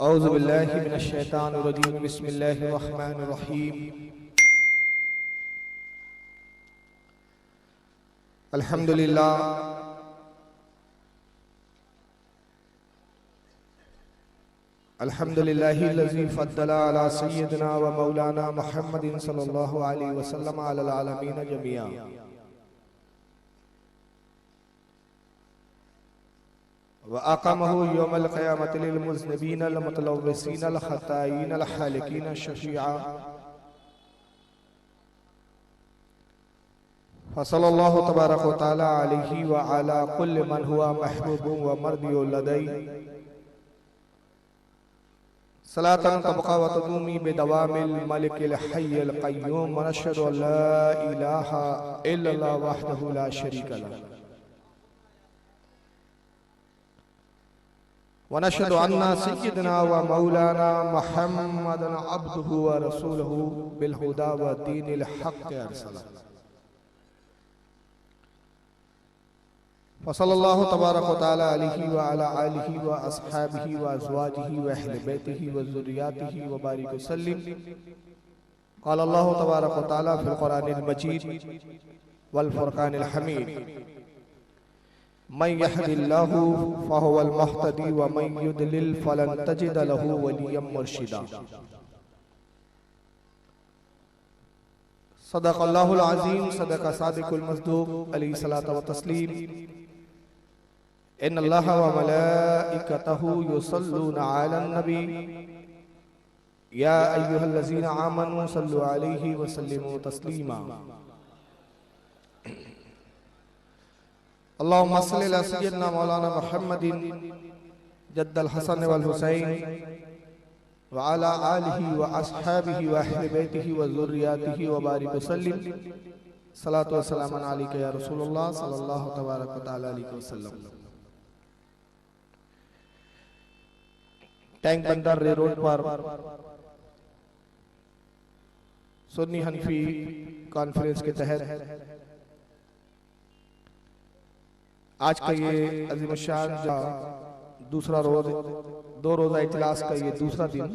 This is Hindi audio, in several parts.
औज़ु बिल्लाहि मिनश शैतानिर रजीम बिस्मिल्लाहिर रहमानिर रहीम। अल्हम्दुलिल्लाह अल्हम्दुलिल्लाहिल्लज़ी फ़द्दला अला सय्यिदिना व मौलाना मुहम्मदिन सल्लल्लाहु अलैहि वसल्लम अलल आलमीन जमीआ। व अक़महु यौमल क़ियामति लिल मुज़निबीन अल मुतलव्विसीन अल ख़ताईन अल हालिकीन शफ़ीआ। फ़सल्लल्लाहु तबारक व तआला अलैहि व अला कुल्लि मन हुवा महबूबुन व मर्दियुल लदै सलातन तबक़ा व तदूमी बिदवामिल मलिकिल हय्यिल क़य्यूम व नशहदु अल्ला इलाहा इल्लल्लाह वहदहु ला शरीका लहु व नशहदु अन्ना सय्यिदना व मौलाना मुहम्मदन अब्दुहु व रसूलुहु बिल हुदा व दीनिल हक़्क़ अरसला। वसल्लल्लाहु तबारक व तआला अलैहि व अला आलिहि व अस्हाबिहि व अज़वाजिहि व अहले बैतिहि व ज़ुर्रिय्यतिहि व बारिक वसल्लिम। क़ाल अल्लाहु तबारक व तआला फ़िल क़ुरानिल मजीद वल फ़ुरक़ानिल हमीद। मन यहदिल्लाहु फ़हुवल मुहतदी व मन युद्लिल फ़लन तजिद लहु वलिय्यम मुर्शिदा। सदक़ल्लाहुल अज़ीम सदक़ सादिक़ुल मस्दूक़ अलैहि सलातो व तस्लीम। इन्नल्लाहा व मलाइकतहु युसल्लूना अलन नबी या अय्युहल्लज़ीना आमनू सल्लु अलैहि व सल्लिमू तस्लीमा। अल्लाहुम्मा सल्लि अला सय्यिदिना मौलाना मुहम्मदिन जद्दल हसन वल हुसैन व अला आलिहि व अस्हाबिहि व अहले बैतिहि व ज़ुर्रिय्यतिहि व बारिक वसल्लिम। सलातो व सलामुन अलैका या रसूलल्लाह सल्लल्लाहु तबारक व तआला अलैहि वसल्लम। टैंक बंदर रे रोड पर सुन्नी हनफी कॉन्फ्रेंस के तहत आज का ये अज़ीमुश्शान दूसरा रोज दो रोजा इजलास का ये दूसरा दिन।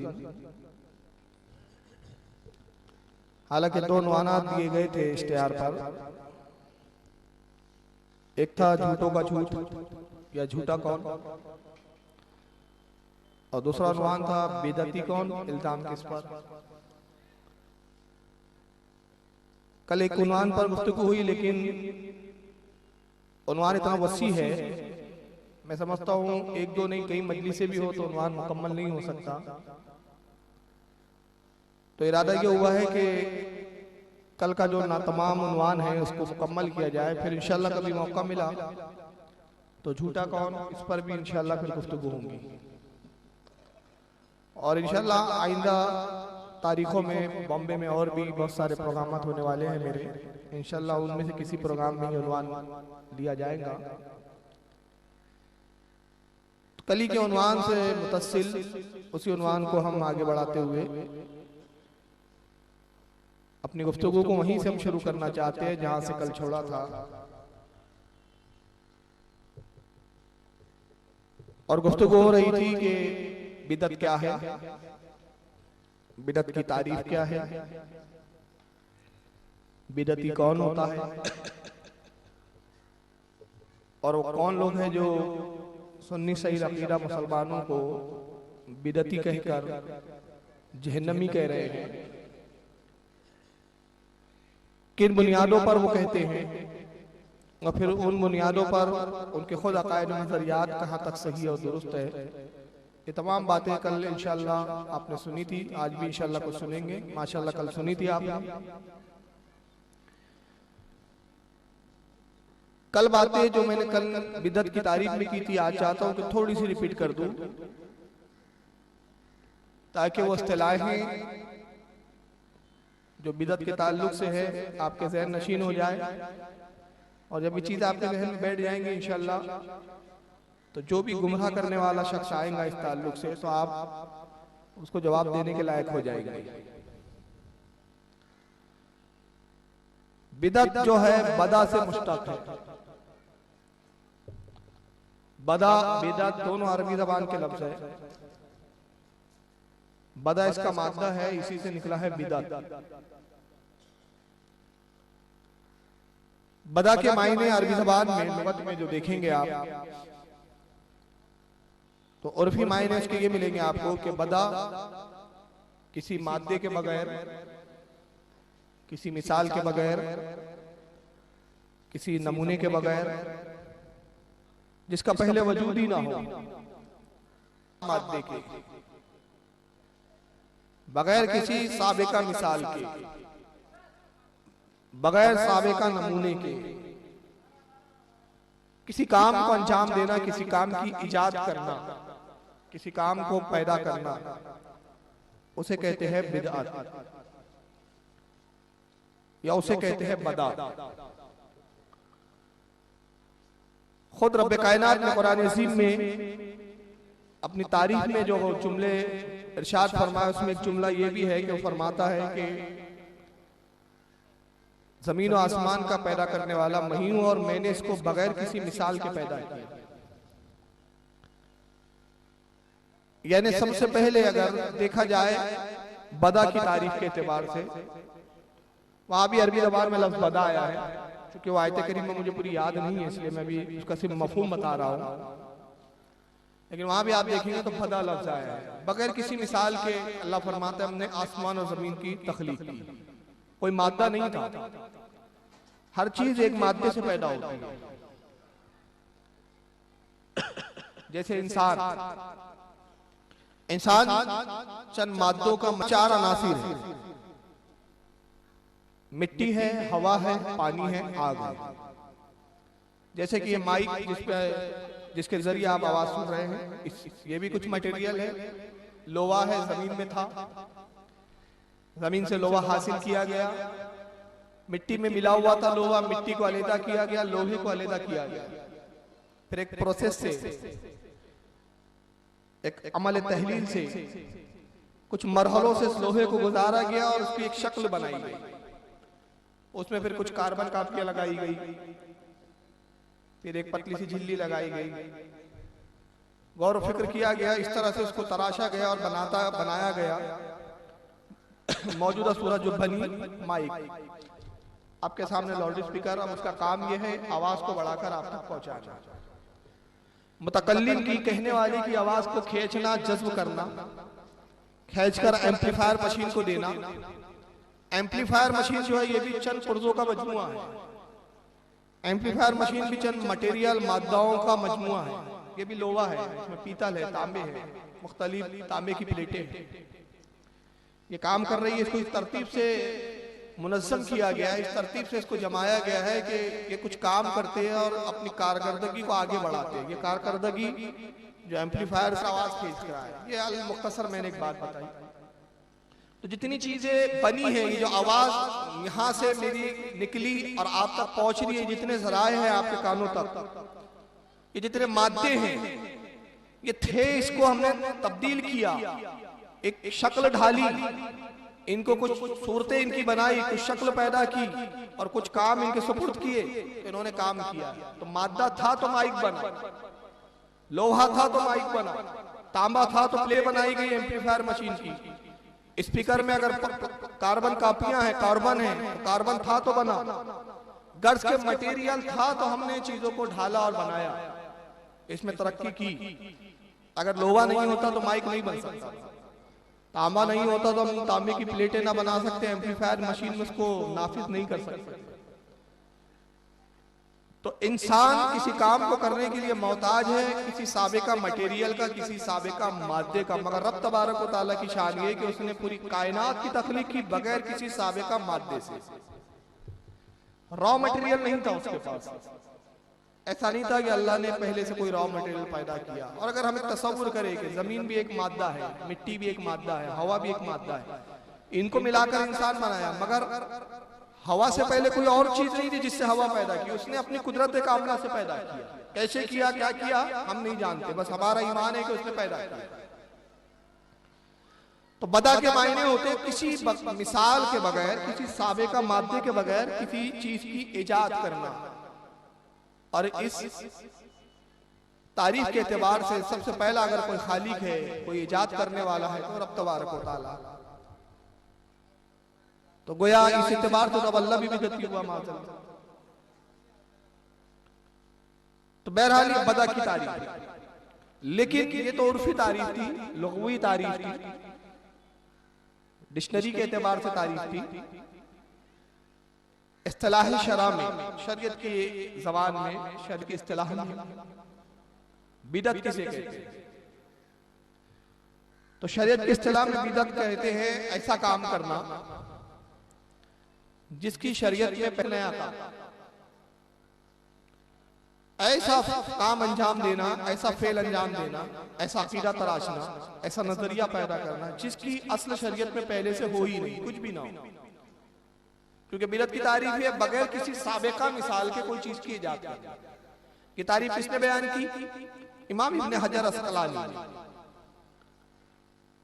हालांकि दो नवानात दिए गए थे इश्तिहार पर। एक था झूठों का झूठ या झूठा कौन, और दूसरा उन्वान था बेदती कौन, इल्जाम किस पर। कल एक उन्वान पर गुफ्तगू हुई, लेकिन उन्वान इतना वसी है, मैं समझता हूँ एक दो नहीं कई मजलिसें भी हो तो उन्वान मुकम्मल नहीं हो सकता। तो इरादा ये हुआ है कि कल का जो ना तमाम उन्वान है उसको मुकम्मल किया जाए, फिर इंशाल्लाह कभी मौका मिला तो झूठा कौन इस पर भी इंशाल्लाह फिर गुफ्तगू होंगी। और इंशाल्लाह आइंदा तारीखों में बॉम्बे में और भी बहुत सारे प्रोग्राम होने वाले हैं मेरे, इंशाल्लाह उनमें से किसी प्रोग्राम में उन्वान दिया जाएगा। कली के उन्वान से मुतस्सिल उसी उन्वान को हम आगे बढ़ाते हुए अपनी गुफ्तगू को वहीं से हम शुरू करना चाहते हैं जहां से कल छोड़ा था। और गुफ्तगू हो रही थी कि बिदअत क्या है, बिदअत की तारीफ क्या है, बिदअती कौन होता है, और वो कौन लोग हैं जो सुन्नी सही अकीदा मुसलमानों को बिदअती कहकर जहन्नमी कह रहे हैं, किन बुनियादों पर वो कहते हैं, और फिर उन बुनियादों पर उनके खुद अकायद नजरियात कहाँ तक सही और दुरुस्त है। ये तमाम बातें कल इंशाल्लाह आपने सुनी थी, आज भी इंशाल्लाह कुछ सुनेंगे। माशाल्लाह कल सुनी थी आपने। कल बातें जो मैंने कल बिदअत की तारीफ में की थी, आज चाहता हूं कि थोड़ी सी रिपीट कर दूं ताकि वो इस्तिलाहें जो बिदअत के ताल्लुक से है आपके ज़हन नशीन हो जाए, और जब ये चीज़ आपके ज़हन में बैठ जाएंगी इंशाल्लाह तो जो भी गुमराह करने वाला शख्स आएगा इस ताल्लुक से तो आप उसको जवाब देने के लायक हो जाएंगे। बिदअत जो है बदा से मुश्तक है। बदा बिदअत दोनों अरबी ज़बान के लफ्ज़ है। बदा इसका मादा है, इसी से निकला है बिदअत। बदा के मायने अरबी ज़बान में लुगत में जो देखेंगे आप तो उर्फी मायने इसके ये मिलेंगे आपको कि बदा किसी मादे के बगैर, किसी मिसाल के बगैर, किसी नमूने के बगैर, जिसका पहले वजूद ही ना हो, मादे के बगैर, किसी साबिका मिसाल के, बगैर साबिका नमूने के, किसी काम को अंजाम देना, किसी काम की इजाद करना, किसी काम को पैदा करना, उसे कहते हैं बिदअत या उसे कहते हैं बदा। खुद रब्बे कायनात ने कुरान अज़ीम में अपनी तारीफ में जो जुमले इरशाद फरमाया, उसमें एक जुमला ये भी है कि वो फरमाता है कि जमीन और आसमान का पैदा करने वाला मैं हूं और मैंने इसको बगैर किसी मिसाल के पैदा किया। यानी सबसे पहले अगर देखा जाए बदा की तारीफ के एतबार से, वहां भी अरबी ज़बान में लफ्ज़ बदा आया है, क्योंकि वो आयत करीम में मुझे पूरी याद नहीं है, इसलिए मैं भी उसका सिर्फ मफहूम बता रहा हूं। लेकिन वहां भी आप देखेंगे तो बदा लफ्ज़ आया है, बगैर किसी मिसाल के। अल्लाह फरमाता है हमने आसमान और जमीन की तख्लीक की, कोई मादा नहीं था, हर चीज एक मादे से पैदा होती है। जैसे इंसान चंद मादों का चार अनासिर है, मिट्टी है, हवा है, पानी है, आग है। जैसे कि ये माइक जिसके जरिए आप आवाज सुन रहे हैं, ये भी कुछ मटेरियल है। लोहा है, जमीन में था, जमीन से लोहा हासिल किया गया, मिट्टी में मिला हुआ था लोहा, मिट्टी को अलग किया गया, लोहे को अलग किया गया, फिर एक प्रोसेस से, एक अमल तहलील से, कुछ मरहलों से लोहे को गुजारा गया और उसकी एक शक्ल बनाई गई। उसमें फिर कुछ कार्बन कापियां लगाई गई, फिर एक पतली सी झिल्ली लगाई गई, गौर फिक्र किया गया, इस तरह से उसको तराशा गया और बनाया गया मौजूदा सूरत जो बनी माइक। आपके सामने लाउड स्पीकर, अब उसका काम यह है आवाज को बढ़ाकर आप तक पहुंचाना, मुतकल्लिम की, कहने वाले की आवाज को खींचना, जज्ब करना, खींचकर एम्पलीफायर मशीन को देना। एम्पलीफायर मशीन जो है ये भी चंद पुर्जों का मजमुआ है। एम्पलीफायर मशीन भी चंद मटेरियल मादाओं का मजमुआ है। ये भी लोहा है, इसमें पीतल है, तांबे है, मुख्तलिफ तांबे की प्लेटें हैं। ये काम कर रही है, इसको इस तरतीब से मुनज़्ज़म किया गया है, इस तरतीब से इसको जमाया गया है कि ये कुछ काम करते हैं और अपनी कारकर्दगी को आगे बढ़ाते हैं। ये कारकर्दगी जो एम्पलीफायर से आवाज खींच कर है, ये अल मुख्तसर मैंने एक बात बताई। तो जितनी चीजें बनी है, ये जो आवाज यहाँ से मेरी निकली और आप तक पहुंच रही है, जितने जराए हैं आपके कानों तक, ये जितने मादे हैं ये थे, इसको हमने तब्दील किया, एक शक्ल ढाली, इनको कुछ सूरतें इनकी बनाई, कुछ शक्ल पैदा की और कुछ काम इनके सुपुर्द किए, इन्होंने काम किया। तो मादा था तो माइक बना, लोहा था तो माइक बना, तांबा था तो प्ले बनाई गई एम्पलीफायर मशीन की। स्पीकर में अगर कार्बन कापियां हैं, कार्बन है, कार्बन था तो बना, गर्ज के मटेरियल था तो हमने चीजों को ढाला और बनाया, इसमें तरक्की की। अगर लोहा नहीं होता तो माइक नहीं बन सकता, तांबा नहीं होता तो हम तांबे की प्लेटें ना बना सकते, एम्पलीफायर मशीन में उसको नाफिज नहीं कर सकते। तो इंसान किसी काम को करने के लिए मोहताज है किसी साबिका मटेरियल का, किसी साबिका मादे का, मगर रब तबारक व तआला की शान ये कि उसने पूरी कायनात की तख्लीक की बगैर किसी साबिका मादे से। रॉ मटेरियल नहीं था उसके पास, ऐसा नहीं था कि अल्लाह ने पहले से कोई रॉ मटेरियल पैदा किया। और अगर हमें तसव्वुर करें कि जमीन भी एक मादा है, मिट्टी भी एक मादा है, हवा भी एक मादा है, इनको मिलाकर इंसान बनाया, मगर हवा से पहले कोई और चीज नहीं थी जिससे हवा पैदा की, उसने अपनी कुदरत कामला से पैदा किया। कैसे किया, क्या किया हम नहीं जानते, बस हमारा ईमान है कि उसने पैदा किया। तो बदा के मायने होते किसी मिसाल के बगैर, किसी साबिका मादे के बगैर किसी चीज की इजाद करना। और इस तारीफ के एतबार से सबसे पहला अगर कोई खालिक है, कोई इजाद करने वाला है तो रब तबारक व तआला। तो गोया इस एतबार से रब अल्लाह भी बिदअती हुआ माज़अल्लाह। तो बहरहाल ये बदा की तारीफ थी, लेकिन ये तो उर्फी तारीफ थी, लुग़वी तारीफ थी, डिक्शनरी के एतबार से तारीफ थी। इस्तिलाह शरा में, शरीयत की ज़बान में, शरीयत की इस्तिलाह में बिदअत किसे कहते हैं? तो शरीयत की इस्तिलाह में बिदअत कहते हैं ऐसा काम करना जिसकी शरीयत में पहले आता, ऐसा काम अंजाम देना, ऐसा फेल अंजाम देना, ऐसा अकीदा तराशना, ऐसा नजरिया पैदा करना जिसकी असल शरीयत में पहले से हो ही नहीं, कुछ भी ना हो। क्योंकि बिदअत की तारीफ है बगैर किसी साबिका मिसाल के कोई चीज की इजाद करना। ये तारीफ किसने बयान की? इमाम इब्न हजर अस्क़लानी,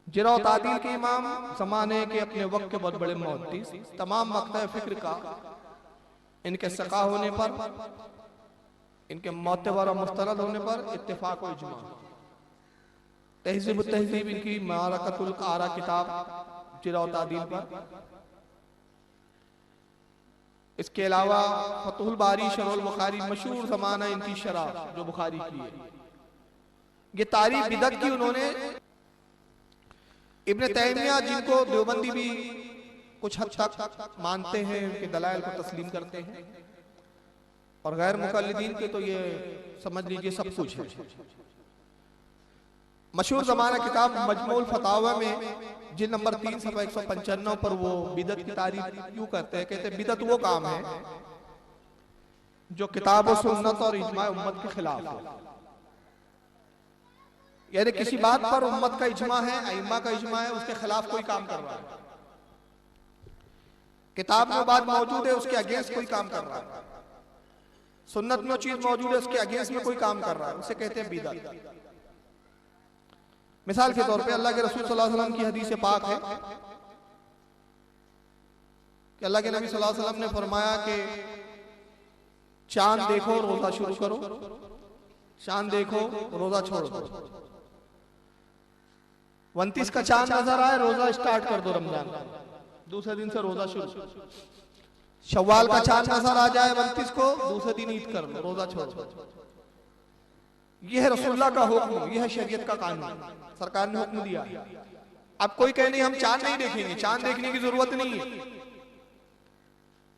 जिरा और तादील के इमाम, जमाने के अपने वक्त के बहुत बड़े मुहद्दिस, तमाम मक्तब फिक्र का इनके सका होने पर, इनके मोतबर और मुस्तनद होने पर इत्तेफाक व इजमा। तहज़ीब तहज़ीब इनकी मारकतुल आरा किताब जिरा और तादील पर, इसके अलावा फतहुल बारी, शरहुल बुखारी, मशहूर ज़माना इनकी शरह जो बुखारी की है। ये तारीफ बिदअत की उन्होंने इब्न तैमिया, जिनको देवबंदी भी कुछ हद तक मानते हैं, उनके दलाइल को तस्लीम करते हैं, और गैर मुकल्लिदीन के तो ये समझ लीजिए सब कुछ है। मशहूर ज़माना किताब मजमूल फतावा में जिल्द नंबर 3 सफ़ा 195 पर वो बिदअत की तारीफ क्यों करते हैं? कहते हैं बिदअत वो काम है जो किताब और सुन्नत और इजमा उम्मत के खिलाफ है। यानी किसी बात पर उम्मत का इजमा है, अइम्मा का इजमा है, उसके खिलाफ कोई काम कर रहा है। किताब में बात मौजूद है, उसके अगेंस्ट कोई काम कर रहा है। सुन्नत में चीज मौजूद है, उसके अगेंस्ट में कोई काम कर रहा है, उसे कहते हैं बिदअत। मिसाल के तौर पे अल्लाह के रसूल सल्लल्लाहु अलैहि वसल्लम की हदीस पाक है कि अल्लाह के नबी सल्लल्लाहु अलैहि वसल्लम ने फरमाया कि चांद देखो रोजा शुरू करो, चांद देखो रोजा छोड़ दो। 29 का चांद नजर आए, रोजा स्टार्ट कर दो रमजान का, दूसरे दिन से रोजा शुरू। शव्वाल का चांद नजर आ जाए 29 को, दूसरे दिन ईद कर लो, रोजा छोड़ दो। यह है रसूलुल्लाह का हुक्म, यह है शरीयत का कानून, सरकार ने हुक्म दिया। अब कोई कहे नहीं हम चांद नहीं देखेंगे, चांद देखने की जरूरत नहीं है,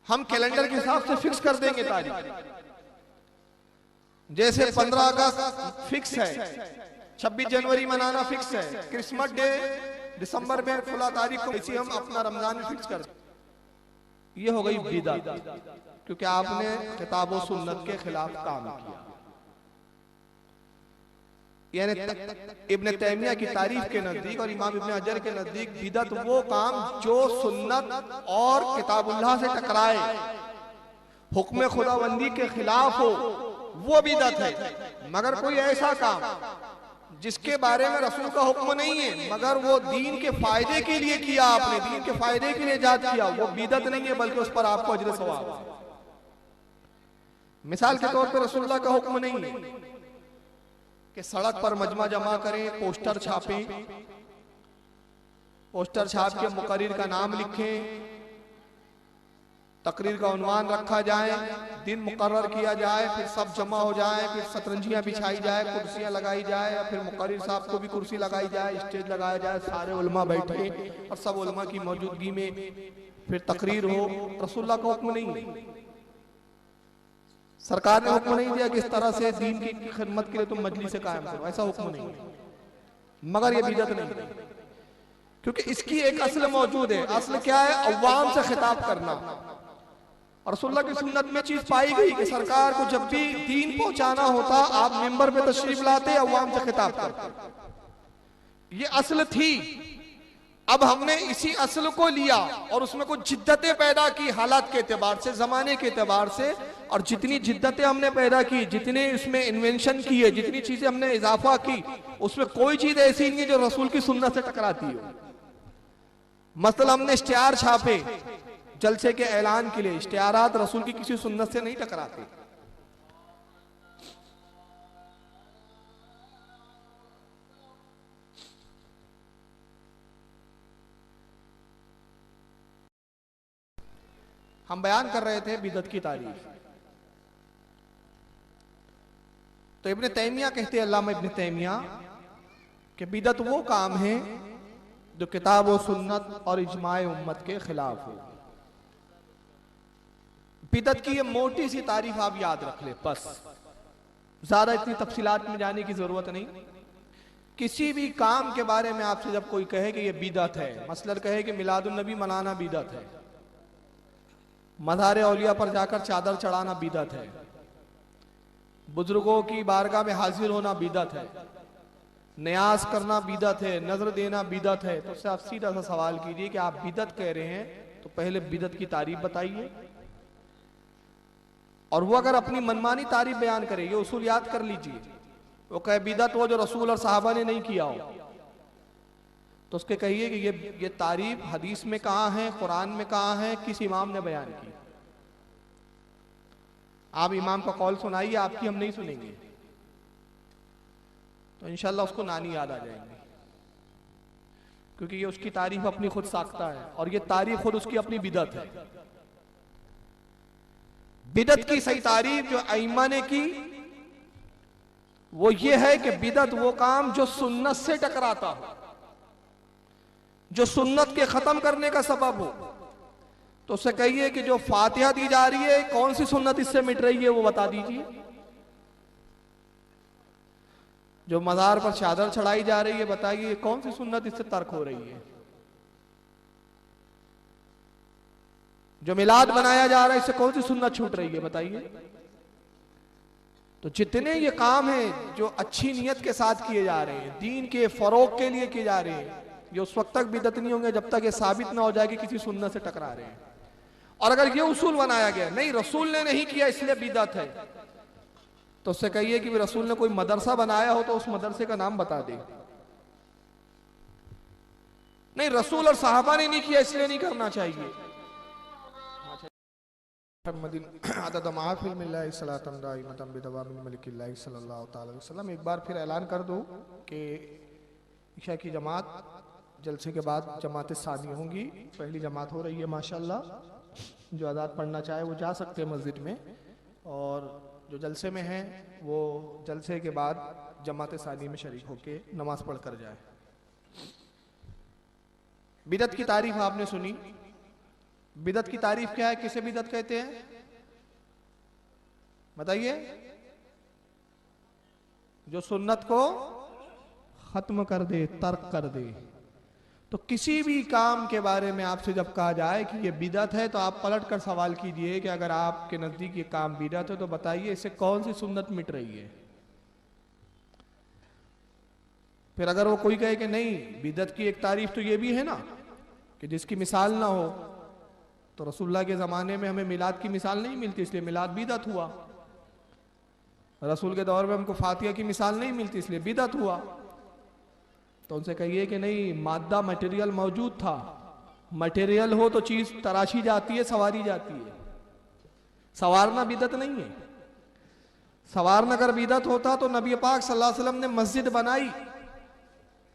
हम कैलेंडर के हिसाब से फिक्स कर देंगे तारीख। जैसे 15 अगस्त फिक्स है, 26 जनवरी मनाना फिक्स है, क्रिसमस डे दिसंबर में फला तारीख को, इसी हम अपना रमजान फिक्स कर। ये हो गई बिदअत, क्योंकि आपने किताब और सुन्नत के खिलाफ काम किया। यानी इब्न तैमिया की तारीफ के नजदीक और इमाम इब्न हजर के नजदीक बिदअत वो काम जो सुन्नत और किताबुल्लाह से टकराए, हुक्म खुदाबंदी के खिलाफ हो, वो बिदअत है। मगर कोई ऐसा काम जिसके बारे में रसूल का हुक्म नहीं है, मगर वो दीन के फायदे के लिए किया, आपने दीन के फायदे के लिए इजाद किया, वो बिदअत नहीं है, बल्कि उस पर आपको अजर सवाब। मिसाल के तौर पर रसूलुल्लाह का हुक्म नहीं है कि सड़क पर मजमा जमा करें, पोस्टर छापें, पोस्टर छाप के मुकर्रिर का नाम लिखें, तकरीर का उन्वान रखा जाए, दिन मुकर्रर किया जाए, फिर सब जमा हो जाए, फिर शतरंजियां बिछाई जाए, कुर्सियां लगाई जाए, फिर मुकर्रिर साहब को भी कुर्सी लगाई जाए, स्टेज लगाया जाए, सारे उलमा बैठे और सब उलमा की मौजूदगी में फिर तकरीर हो। रसूलुल्लाह का हुक्म नहीं है, सरकार ने हुक्म नहीं दिया कि इस तरह से दीन की खिदमत के लिए तुम मजलिस कायम करो, ऐसा हुक्म नहीं है। मगर ये बिदअत नहीं है, क्योंकि इसकी एक असल मौजूद है। असल क्या है? अवाम से खिताब करना। और रसूलुल्लाह की सुन्नत में चीज पाई गई कि सरकार को जब भी दीन पहुंचाना होता, आप मिंबर पे तशरीफ लाते, अवाम से खिताब करते। ये असल थी। अब हमने इसी असल को लिया और उसमें कुछ जिद्दतें पैदा की, हालात के एतबार से, जमाने के एतबार से। और जितनी जिद्दतें हमने पैदा की, जितने इसमें इन्वेंशन किए, जितनी चीजें हमने इजाफा की, उसमें कोई चीज ऐसी नहीं है जो रसूल की सुन्नत से टकराती हो। मसलन हमने इश्तिहार छापे जलसे के ऐलान के लिए, इश्तिहारात रसूल की किसी सुन्नत से नहीं टकराते। हम बयान कर रहे थे बिदअत की तारीफ। तो इब्न तैमिया कहते हैं, अल्लामा इब्न तैमिया, कि बिदअत वो काम है जो किताब व सुन्नत और इजमाए उम्मत के खिलाफ हो। बिदअत की ये मोटी सी तारीफ आप याद रख ले, बस ज्यादा इतनी तफसीलात में जाने की जरूरत नहीं। किसी भी काम के बारे में आपसे जब कोई कहे कि ये बिदअत है, मसलन कहे कि मिलादुन नबी मनाना बिदअत है, मज़ार औलिया पर जाकर चादर चढ़ाना बिदअत है, बुजुर्गों की बारगाह में हाजिर होना बिदअत है, न्यास करना बिदअत है, नजर देना बिदअत है, तो उससे आप सीधा सा सवाल कीजिए कि आप बिदअत कह रहे हैं तो पहले बिदअत की तारीफ बताइए। और वो अगर अपनी मनमानी तारीफ बयान करे, ये उसूल याद कर लीजिए, वो कहे बिदअत वो जो रसूल और साहबा ने नहीं किया हो, तो उसके कहिए कि ये तारीफ हदीस में कहाँ है, कुरान में कहाँ है, किस इमाम ने बयान की। आप इमाम का कौल सुनाइए, आपकी हम नहीं सुनेंगे, तो इंशाल्लाह उसको नानी याद आ जाएंगे, क्योंकि ये उसकी तारीफ अपनी खुद साख्ता है और ये तारीफ खुद उसकी अपनी बिदअत है। बिदअत की सही तारीफ जो अइम्मा ने की वो ये है कि बिदअत वो काम जो सुन्नत से टकराता हो, जो सुन्नत के खत्म करने का सबब हो। तो उससे कहिए कि जो फातिहा दी जा रही है, कौन सी सुन्नत इससे मिट रही है वो बता दीजिए। जो मज़ार पर चादर चढ़ाई जा रही है, बताइए कौन सी सुन्नत इससे तर्क हो रही है। जो मिलाद बनाया जा रहा है, इससे कौन सी सुन्नत छूट रही है, बताइए। तो जितने ये काम हैं जो अच्छी नीयत के साथ किए जा रहे हैं, दीन के फरोग के लिए किए जा रहे हैं, ये उस वक्त तक बिदअत नहीं होंगे जब तक ये साबित ना हो जाए कि किसी सुन्नत से टकरा रहे हैं। और अगर ये उसूल बनाया गया नहीं रसूल ने नहीं किया इसलिए बिदअत है, तो उससे कहिए कि रसूल ने कोई मदरसा बनाया हो तो उस मदरसे का नाम बता दे। नहीं, रसूल और साहबा ने नहीं किया इसलिए नहीं करना चाहिए। एक बार फिर ऐलान कर दूं कि इशा की जमात जलसे के बाद जमात सानी होंगी। पहली जमात हो रही है माशाल्लाह। जो आज़ाद पढ़ना चाहे वो जा सकते हैं मस्जिद में, और जो जलसे में हैं वो जलसे के बाद जमात सानी में शरीक होके नमाज पढ़ कर जाए। बिदअत की तारीफ आपने सुनी। बिदअत की तारीफ क्या है, किसे बिदअत कहते हैं, बताइए। जो सुन्नत को खत्म कर दे, तर्क कर दे। तो किसी भी काम के बारे में आपसे जब कहा जाए कि ये बिदअत है, तो आप पलट कर सवाल कीजिए कि अगर आपके नजदीक ये काम बिदअत है तो बताइए इससे कौन सी सुन्नत मिट रही है। फिर अगर वो कोई कहे कि नहीं, बिदअत की एक तारीफ तो ये भी है ना कि जिसकी मिसाल ना हो, तो रसूलुल्लाह के ज़माने में हमें मिलाद की मिसाल नहीं मिलती इसलिए मिलाद बिदअत हुआ। रसूल के दौर में हमको फातिहा की मिसाल नहीं मिलती इसलिए बिदअत हुआ। तो उनसे कहिए कि नहीं, मादा मटेरियल मौजूद था। मटेरियल हो तो चीज़ तराशी जाती है, सवारी जाती है। सवारना बिदअत नहीं है। सवारना अगर बिदअत होता तो नबी पाक सल्लल्लाहु अलैहि वसल्लम ने मस्जिद बनाई।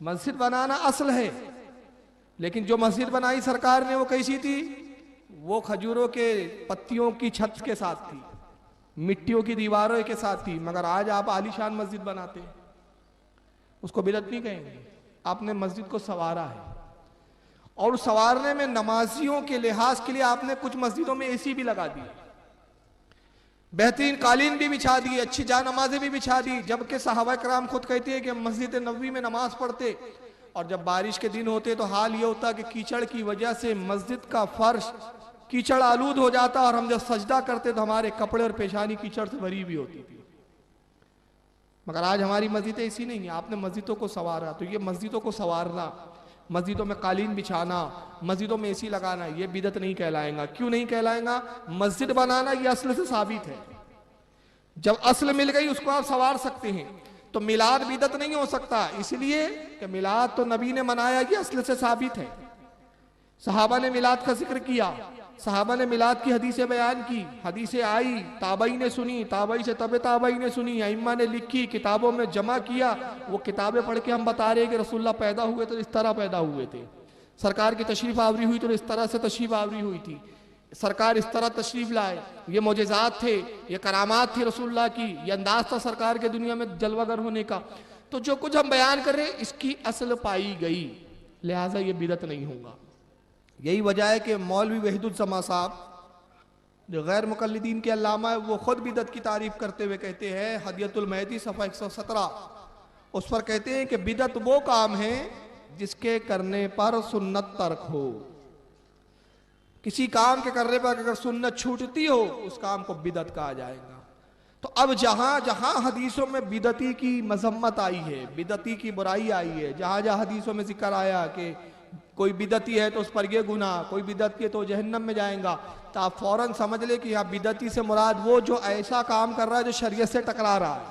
मस्जिद बनाना असल है, लेकिन जो मस्जिद बनाई सरकार ने वो कैसी थी, वो खजूरों के पत्तियों की छत के साथ थी, मिट्टियों की दीवारों के साथ थी। मगर आज आप आलीशान मस्जिद बनाते हैं, उसको बिदअत नहीं कहेंगे। आपने मस्जिद को संवारा है, और संवारने में नमाजियों के लिहाज के लिए आपने कुछ मस्जिदों में एसी भी लगा दी, बेहतरीन कालीन भी बिछा दी, अच्छी जा नमाजें भी बिछा दी। जबकि सहाबा कराम खुद कहते हैं कि हम मस्जिद नबवी में नमाज पढ़ते, और जब बारिश के दिन होते तो हाल ये होता कि कीचड़ की वजह से मस्जिद का फर्श कीचड़ आलूद हो जाता, और हम जब सजदा करते तो हमारे कपड़े और पेशानी कीचड़ से भरी भी होती थी। मगर आज हमारी मस्जिदें ऐसी नहीं है। आपने मस्जिदों को संवारा, तो ये मस्जिदों को संवारना, मस्जिदों में कालीन बिछाना, मस्जिदों में एसी लगाना, ये बिदअत नहीं कहलाएगा। क्यों नहीं कहलाएगा? मस्जिद बनाना ये असल से साबित है। जब असल मिल गई उसको आप संवार सकते हैं। तो मिलाद बिदअत नहीं हो सकता, इसलिए कि मिलाद तो नबी ने मनाया, ये असल से साबित है। सहाबा ने मिलाद का जिक्र किया, सहाबा ने मिलाद की हदीसें बयान की, हदीसें आई, ताबई ने सुनी, ताबई से तबे ताबई ने सुनी, अइम्मा ने लिखी, किताबों में जमा किया। वो किताबें पढ़ के हम बता रहे हैं कि रसूलुल्लाह पैदा हुए तो इस तरह पैदा हुए थे, सरकार की तशरीफ आवरी हुई तो इस तरह से तशरीफ आवरी हुई थी। सरकार इस तरह तशरीफ लाए, ये मोजेज़ात थे, ये करामात थी रसूलुल्लाह की, ये अंदाज था सरकार के दुनिया में जलवागर होने का। तो जो कुछ हम बयान कर रहे हैं इसकी असल पाई गई, लिहाजा ये बिदत नहीं होगा। यही वजह है कि मौलवी वहीदुज्जमा साहब जो गैर मुकल्लिदीन के अल्लामा है, वो खुद बिदत की तारीफ करते हुए कहते हैं, हदियतुल महदी सफ़ा 117, उस पर कहते हैं कि बिदत वो काम है जिसके करने पर सुन्नत तर्क हो। किसी काम के करने पर अगर सुन्नत छूटती हो उस काम को बिदत कहा जाएगा। तो अब जहां जहां हदीसों में बिदती की मजम्मत आई है, बिदती की बुराई आई है, जहां जहां हदीसों में जिक्र आया कि कोई बिदती है तो उस पर यह गुनाह, कोई बिदती है तो जहन्नम में जाएगा, तो आप फौरन समझ ले कि यहाँ बिदती से मुराद वो जो ऐसा काम कर रहा है जो शरीयत से टकरा रहा है,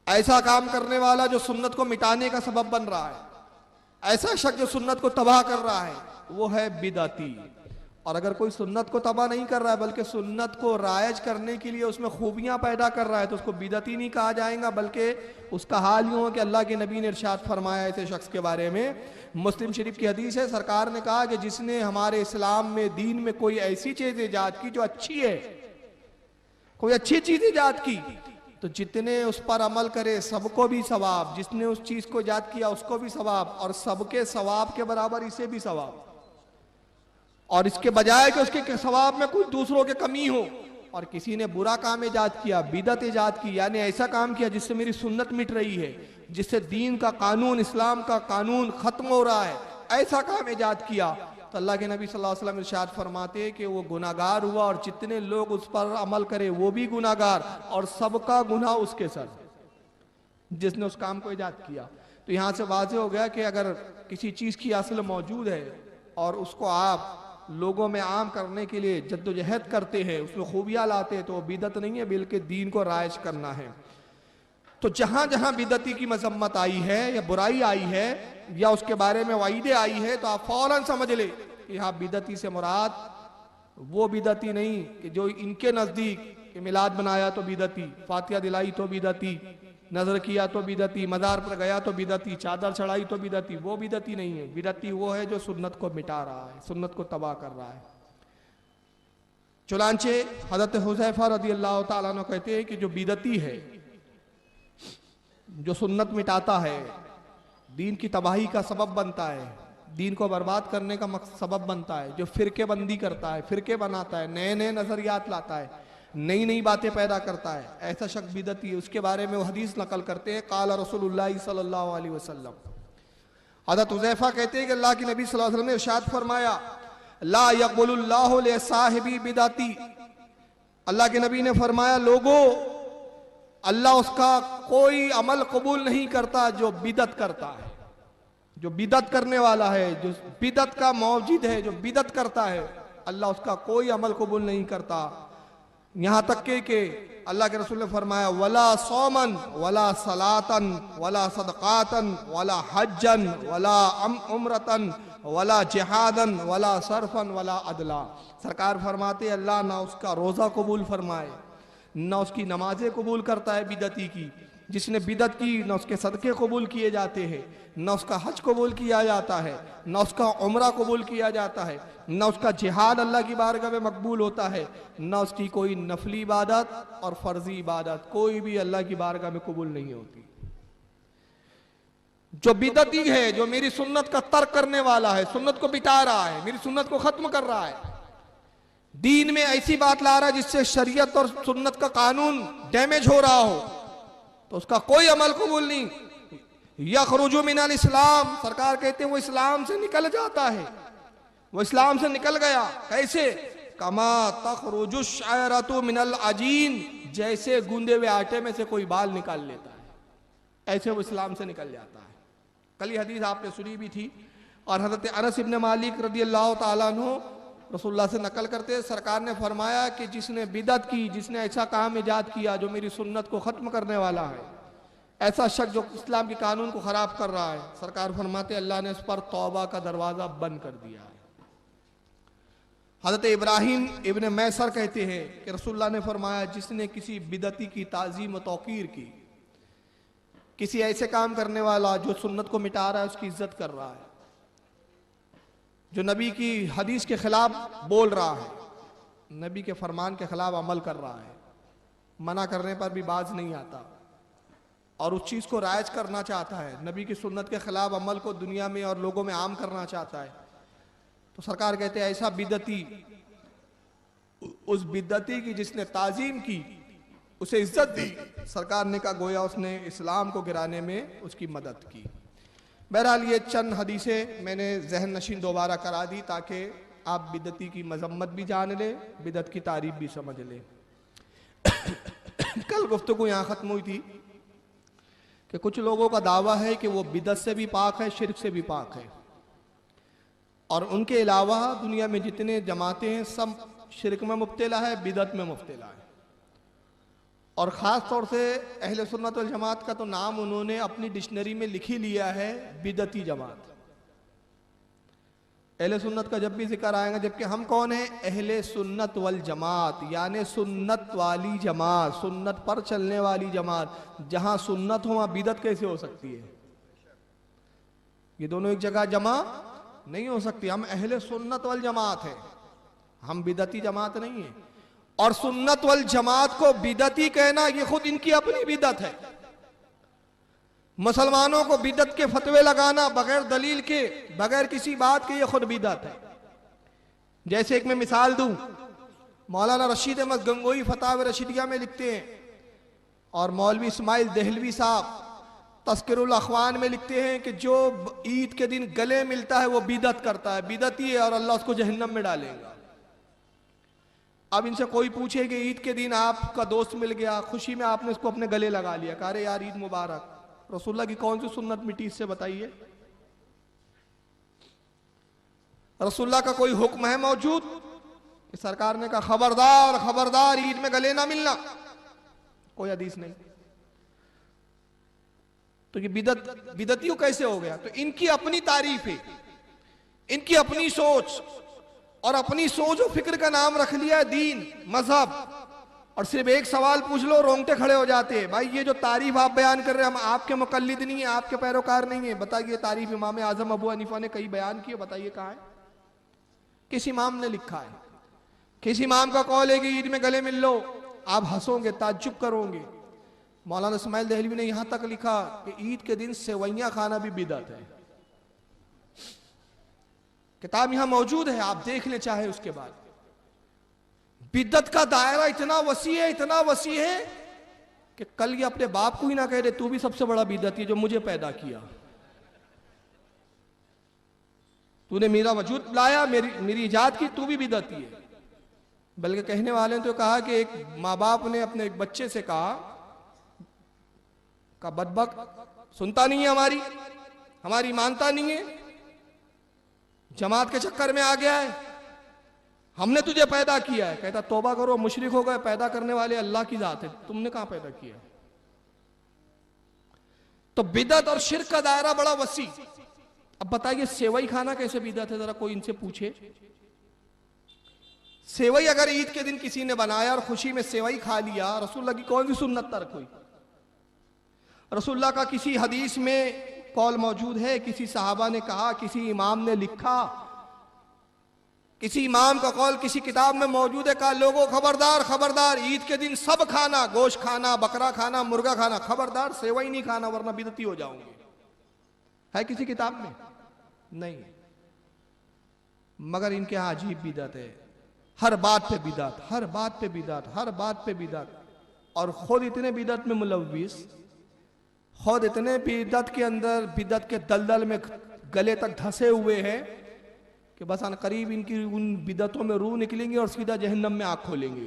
ऐसा काम करने वाला जो सुन्नत को मिटाने का सबब बन रहा है, ऐसा शख्स जो सुन्नत को तबाह कर रहा है, वो है बिदती। और अगर कोई सुन्नत को तबाह नहीं कर रहा है बल्कि सुन्नत को रायज करने के लिए उसमें खूबियां पैदा कर रहा है, तो उसको बिदती नहीं कहा जाएगा, बल्कि उसका हाल यूं हो कि अल्लाह के नबी ने इरशाद फरमाया ऐसे शख्स के बारे में, मुस्लिम शरीफ की हदीस है, सरकार ने कहा कि जिसने हमारे इस्लाम में, दीन में कोई ऐसी चीज ईजाद की जो अच्छी है, कोई अच्छी चीज ईजाद की, तो जितने उस पर अमल करे सबको भी सवाब, जिसने उस चीज को ईजाद किया उसको भी सवाब, और सबके सवाब के बराबर इसे भी सवाब। और इसके बजाय कि उसके सवाब में कोई दूसरों के कमी हो, और किसी ने बुरा काम ईजाद किया, बिदत ईजाद की, यानी ऐसा काम किया जिससे मेरी सुन्नत मिट रही है, जिससे दीन का कानून, इस्लाम का कानून खत्म हो रहा है, ऐसा काम ईजाद किया, तो अल्लाह के नबी सल्लल्लाहु अलैहि वसल्लम इरशाद फरमाते कि वो गुनाहगार हुआ, और जितने लोग उस पर अमल करे वो भी गुनाहगार, और सबका गुनाह उसके सर, जिसने उस काम को ईजाद किया। तो यहाँ से वाज़ेह हो गया कि अगर किसी चीज़ की असल मौजूद है और उसको आप लोगों में आम करने के लिए जद्दोजहद करते हैं, उसमें खूबियाँ लाते हैं, तो वो बिदत नहीं है बल्कि दीन को राइज करना है। तो जहां जहां बिदती की मजम्मत आई है या बुराई आई है या उसके बारे में वाइदे आई है, तो आप फौरन समझ ले कि यहाँ बिदती से मुराद वो बिदती नहीं कि जो इनके नजदीक कि मिलाद बनाया तो बिदती, फातिहा दिलाई तो बिदती, नजर किया तो बिदती, मज़ार पर गया तो बिदती, चादर चढ़ाई तो बिदती, वो बिदती नहीं है। बिदती वो है जो सुन्नत को मिटा रहा है, सुन्नत को तबाह कर रहा है। चुनांचे हज़रत हुज़ैफा रज़ियल्लाहु ताला अन्हु कहते हैं कि जो बिदती है, जो सुन्नत मिटाता है, दीन की तबाही का सबब बनता है, दीन को बर्बाद करने का सबब बनता है, जो फिरके बंदी करता है, फिरके बनाता है, नए नए नजरियात लाता है, नई नई बातें पैदा करता है, ऐसा शख्स बिदती है। उसके बारे में वो हदीस नकल करते हैं, काला रसूलुल्लाह सल्लल्लाहु अलैहि वसल्लम, हज़रत हुज़ैफा कहते हैं कि अल्लाह के नबी सल्लल्लाहु अलैहि वसल्लम ने इरशाद फरमाया, ला यक़बुलुल्लाहु लिसाहिबी बिदती, अल्लाह के नबी ने फरमाया, लोगों, अल्लाह उसका कोई अमल कबूल नहीं करता जो बिदत करता है, जो बिदत करने वाला है, जो बिदत का मौजूद है, जो बिदत करता है, अल्लाह उसका कोई अमल कबूल नहीं करता। यहाँ तक के अल्लाह के रसूल ने फरमाया, वला सौमन वला सलातन वला सदकातन वला हज्जन वला उम्रतन वला जिहादन वला सरफन वला अदला। सरकार फरमाते अल्लाह ना उसका रोज़ा कबूल फरमाए, ना उसकी नमाजें कबूल करता है बिदती की, जिसने बिदत की न उसके सदक़े कबूल किए जाते हैं, न उसका हज कबूल किया जाता है, न उसका उम्रा कबूल किया जाता है, न उसका जिहाद अल्लाह की बारगाह में मकबूल होता है, न उसकी कोई नफली इबादत और फर्जी इबादत कोई भी अल्लाह की बारगाह में कबूल नहीं होती। जो बिदती है, जो मेरी सुन्नत का तर्क करने वाला है, सुन्नत को बिता रहा है, मेरी सुन्नत को खत्म कर रहा है, दीन में ऐसी बात ला रहा है जिससे शरीयत और सुन्नत का कानून डैमेज हो रहा हो, तो उसका कोई अमल कबूल नहीं। यखरुजु मिनल इस्लाम, सरकार कहते हैं वो इस्लाम से निकल जाता है, वो इस्लाम से निकल गया। कैसे? कमा तखरुजु शायरतु मिनल अजीन, जैसे गूंदे हुए आटे में से कोई बाल निकाल लेता है, ऐसे वो इस्लाम से निकल जाता है। कल ये हदीस आपने सुनी भी थी, और हज़रत अनस इब्न मालिक रज़ियल्लाहु ताला अन्हु रसूलुल्लाह से नकल करते, सरकार ने फरमाया कि जिसने बिदत की, जिसने ऐसा काम ईजाद किया जो मेरी सुन्नत को ख़त्म करने वाला है, ऐसा शख्स जो इस्लाम के कानून को ख़राब कर रहा है, सरकार फरमाते अल्लाह ने उस पर तौबा का दरवाज़ा बंद कर दिया है। हज़रत इब्राहिम इब्न मैसर कहते हैं कि रसूलुल्लाह ने फरमाया, जिसने किसी बिदती की ताज़ीम व तौक़ीर की, किसी ऐसे काम करने वाला जो सुन्नत को मिटा रहा है उसकी इज्जत कर रहा है, जो नबी की हदीस के खिलाफ बोल रहा है, नबी के फरमान के खिलाफ अमल कर रहा है, मना करने पर भी बाज नहीं आता और उस चीज़ को राइज करना चाहता है, नबी की सुन्नत के खिलाफ अमल को दुनिया में और लोगों में आम करना चाहता है, तो सरकार कहते हैं ऐसा बिदती, उस बिदती की जिसने ताजीम की उसे इज्जत दी, सरकार ने कहा गोया उसने इस्लाम को गिराने में उसकी मदद की। बहरहाल ये चंद हदीसें मैंने जहन नशीन दोबारा करा दी ताकि आप बिदती की मजम्मत भी जान ले, बिदत की तारीफ भी समझ ले। कल गुफ्तगू यहाँ ख़त्म हुई थी कि कुछ लोगों का दावा है कि वो बिदत से भी पाक है, शिर्क से भी पाक है, और उनके अलावा दुनिया में जितने जमातें हैं सब शिर्क में मुब्तला है, बिदत में मुब्तला है। और ख़ास तौर से अहले सुन्नत वल जमात का तो नाम उन्होंने अपनी डिक्शनरी में लिख ही लिया है, बिदती जमात। अहले सुन्नत का जब भी जिक्र आएगा, जबकि हम कौन है? अहले सुन्नत वल जमात, यानी सुन्नत वाली जमात, सुन्नत पर चलने वाली जमात। जहां सुन्नत हो वहां बिदत कैसे हो सकती है? ये दोनों एक जगह जमा नहीं हो सकती। हम अहले सुन्नत वल जमात है, हम बिदती जमात नहीं है। और सुन्नत वल जमात को बिदती कहना ये खुद इनकी अपनी बिदत है। मुसलमानों को बिदत के फतवे लगाना बगैर दलील के, बगैर किसी बात के, ये खुद बिदत है। जैसे एक मैं मिसाल दूं, मौलाना रशीद अहमद गंगोई फताव रशीदिया में लिखते हैं, और मौलवी इस्माइल देहलवी साहब तस्किरुल अखवान में लिखते हैं कि जो ईद के दिन गले मिलता है वो बिदत करता है, बिदती है, और अल्लाह उसको जहन्नम में डालेगा। अब इनसे कोई पूछे कि ईद के दिन आपका दोस्त मिल गया, खुशी में आपने उसको अपने गले लगा लिया, कहा अरे यार ईद मुबारक, रसूलुल्लाह की कौन सी सुन्नत मिटी इससे बताइए? रसूलुल्लाह का कोई हुक्म है मौजूद कि सरकार ने कहा खबरदार खबरदार ईद में गले ना मिलना? कोई हदीस नहीं। तो ये बिदतियों कैसे हो गया? तो इनकी अपनी तारीफ है, इनकी अपनी सोच, और अपनी सोच और फिक्र का नाम रख लिया है दीन, मजहब। और सिर्फ एक सवाल पूछ लो रोंगटे खड़े हो जाते हैं। भाई ये जो तारीफ आप बयान कर रहे हैं, हम आपके मुकल्लिद नहीं है, आपके पैरोकार नहीं है, बताइए तारीफ इमाम आजम अबू हनीफा ने कहीं बयान की है? बताइए कहाँ है? किस इमाम ने लिखा है? किस इमाम का कौल है कि ईद में गले मिल लो? आप हंसोगे, ताज्जुब करोगे। मौलाना इस्माइल देहलवी ने यहां तक लिखा कि ईद के दिन सेवैयां खाना भी बिदअत है। किताब यहां मौजूद है, आप देख ले चाहे। उसके बाद बिदअत का दायरा इतना वसी है, इतना वसी है कि कल ये अपने बाप को ही ना कह दे तू भी सबसे बड़ा बिदअती है जो मुझे पैदा किया, तूने मेरा वजूद लाया, मेरी इजाद की, तू भी बिदअती है। बल्कि कहने वाले ने तो कहा कि एक माँ बाप ने अपने एक बच्चे से कहा बदबक सुनता नहीं है, हमारी मानता नहीं है, जमात के चक्कर में आ गया है, हमने तुझे पैदा किया है। कहता तौबा करो, मुशरिक हो गए, पैदा करने वाले अल्लाह की जात है, तुमने कहां पैदा किया? तो बिदअत और शिर्क का दायरा बड़ा वसी। अब बताइए सेवई खाना कैसे बिदअत है? जरा कोई इनसे पूछे। सेवई अगर ईद के दिन किसी ने बनाया और खुशी में सेवई खा लिया, रसूलुल्लाह की कौन सी सुन्नत तर्क हुई? रसूलुल्लाह का किसी हदीस में कौल मौजूद है, किसी सहाबा ने कहा, किसी इमाम ने लिखा, किसी इमाम का कौल किसी किताब में मौजूद है, कहा लोगों खबरदार खबरदार, ईद के दिन सब खाना, गोश्त खाना, बकरा खाना, मुर्गा खाना, खबरदार सेवई नहीं खाना वरना बिदअती हो जाओगे। है किसी किताब में? नहीं। मगर इनके यहां अजीब बिदअत है, हर बात पे बिदअत, हर बात पे बिदअत, हर बात पे बिदअत। और खुद इतने बिदअत में मुलव्विस, खुद इतने बिदअत के अंदर, बिदअत के दलदल में गले तक धंसे हुए हैं कि बस अन करीब इनकी उन बिदअतों में रूह निकलेंगे और सीधा जहन्नम में आंख खोलेंगे।